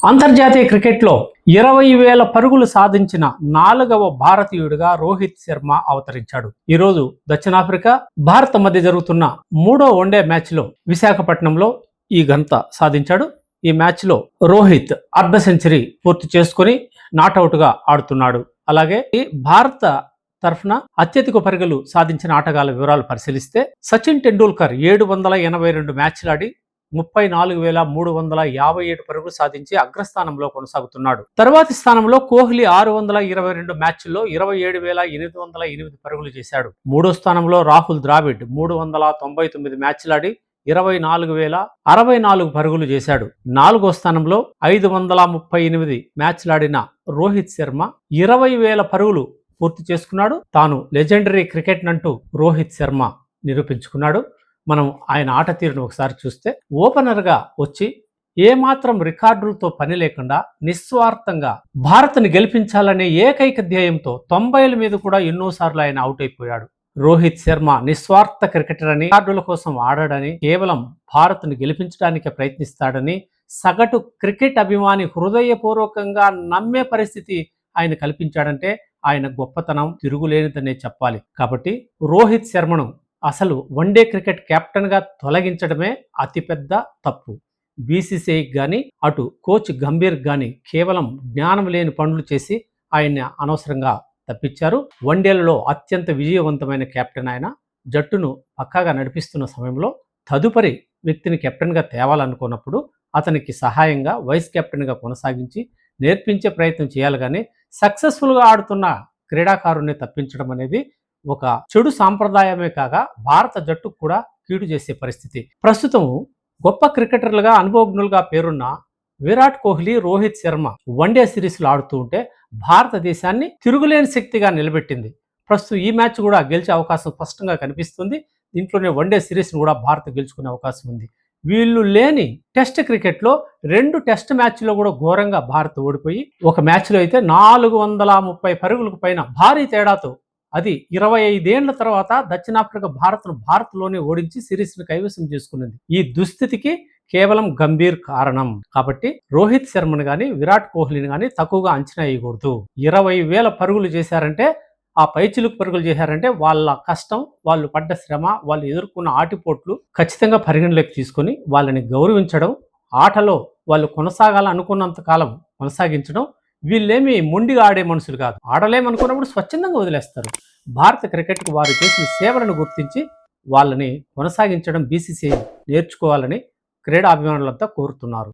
అంతర్జాతీయ క్రికెట్లో 20,000 పరుగులు సాధించిన 4వ భారతీయుడిగా రోహిత్ శర్మ అవతరించాడు. ఈరోజు దక్షిణాఫ్రికా, భారత్ మధ్య జరుగుతున్న 3వ వన్డే మ్యాచ్లో విశాఖపట్నంలో ఈ ఘనత సాధించాడు. ఈ మ్యాచ్లో రోహిత్ అర్ధ సెంచరీ పూర్తి చేసుకుని నాటౌట్గా ఆడుతున్నాడు. అలాగే ఈ భారత తరఫున అత్యధిక పరుగులు సాధించిన ఆటగాళ్ల వివరాలు పరిశీలిస్తే సచిన్ టెండూల్కర్ 782 మ్యాచ్లాడి 34,357 పరుగులు సాధించి అగ్రస్థానంలో కొనసాగుతున్నాడు. తర్వాతి స్థానంలో కోహ్లీ 622 మ్యాచ్ల్లో 27,808 పరుగులు చేశాడు. మూడో స్థానంలో రాహుల్ ద్రావిడ్ 399 మ్యాచ్లాడి 24,064 పరుగులు చేశాడు. నాలుగో స్థానంలో 538 మ్యాచ్లాడిన రోహిత్ శర్మ 20,000 పరుగులు పూర్తి చేసుకున్నాడు. తాను లెజెండరీ క్రికెట్ నంటూ రోహిత్ శర్మ నిరూపించుకున్నాడు. మనం ఆయన ఆట తీరును ఒకసారి చూస్తే ఓపెనర్గా వచ్చి ఏమాత్రం రికార్డులతో పని లేకుండా నిస్వార్థంగా భారత్ని గెలిపించాలనే ఏకైక ధ్యేయంతో 90ల మీద కూడా ఎన్నోసార్లు ఆయన అవుట్ అయిపోయాడు. రోహిత్ శర్మ నిస్వార్థ క్రికెటర్ అని, రికార్డుల కోసం ఆడాడని, కేవలం భారత్ను గెలిపించడానికి ప్రయత్నిస్తాడని సగటు క్రికెట్ అభిమాని హృదయపూర్వకంగా నమ్మే పరిస్థితి ఆయన కల్పించాడంటే ఆయన గొప్పతనం తిరుగులేనిదనే చెప్పాలి. కాబట్టి రోహిత్ శర్మను అసలు వన్డే క్రికెట్ కెప్టెన్గా తొలగించడమే అతిపెద్ద తప్పు. బీసీసీఐకి కానీ అటు కోచ్ గంభీర్ కానీ కేవలం జ్ఞానం లేని పనులు చేసి ఆయన్ని అనవసరంగా తప్పించారు. వన్డేలలో అత్యంత విజయవంతమైన కెప్టెన్ ఆయన. జట్టును పక్కాగా నడిపిస్తున్న సమయంలో తదుపరి వ్యక్తిని కెప్టెన్గా తేవాలనుకున్నప్పుడు అతనికి సహాయంగా వైస్ కెప్టెన్గా కొనసాగించి నేర్పించే ప్రయత్నం చేయాలి. కానీ సక్సెస్ఫుల్గా ఆడుతున్న క్రీడాకారుణ్ణి తప్పించడం అనేది ఒక చెడు సాంప్రదాయమే కాగా భారత జట్టుకు కూడా కీడు చేసే పరిస్థితి. ప్రస్తుతం గొప్ప క్రికెటర్లుగా అనుభవజ్ఞులుగా పేరున్న విరాట్ కోహ్లీ, రోహిత్ శర్మ వన్డే సిరీస్లో ఆడుతూ ఉంటే భారతదేశాన్ని తిరుగులేని శక్తిగా నిలబెట్టింది. ప్రస్తుతం ఈ మ్యాచ్ కూడా గెలిచే అవకాశం స్పష్టంగా కనిపిస్తుంది. దీంట్లోనే వన్డే సిరీస్ను కూడా భారత్ గెలుచుకునే అవకాశం ఉంది. వీళ్ళు లేని టెస్ట్ క్రికెట్లో 2 టెస్ట్ మ్యాచ్లో కూడా ఘోరంగా భారత్ ఓడిపోయి, ఒక మ్యాచ్లో అయితే 430 పరుగులకు పైన భారీ తేడాతో, అది 25 ఏళ్ల తర్వాత దక్షిణాఫ్రికా భారత్లోనే ఓడించి సిరీస్ను కైవసం చేసుకున్నది. ఈ దుస్థితికి కేవలం గంభీర్ కారణం. కాబట్టి రోహిత్ శర్మను కానీ విరాట్ కోహ్లీని కానీ తక్కువగా అంచనా వేయకూడదు. 20,000 పరుగులు చేశారంటే, ఆ పైచిలుకు పరుగులు చేశారంటే వాళ్ళ కష్టం, వాళ్ళు పడ్డ శ్రమ, వాళ్ళు ఎదుర్కొన్న ఆటిపోట్లు ఖచ్చితంగా పరిగణలోకి తీసుకొని వాళ్ళని గౌరవించడం, ఆటలో వాళ్ళు కొనసాగాలనుకున్నంత కాలం కొనసాగించడం. వీళ్ళేమి మొండిగా ఆడే మనుషులు కాదు. ఆడలేమనుకున్నప్పుడు స్వచ్ఛందంగా వదిలేస్తారు. భారత క్రికెట్కు వారు చేసిన సేవలను గుర్తించి వాళ్ళని కొనసాగించడం బీసీసీఐ నేర్చుకోవాలని క్రీడాభిమానులంతా కోరుతున్నారు.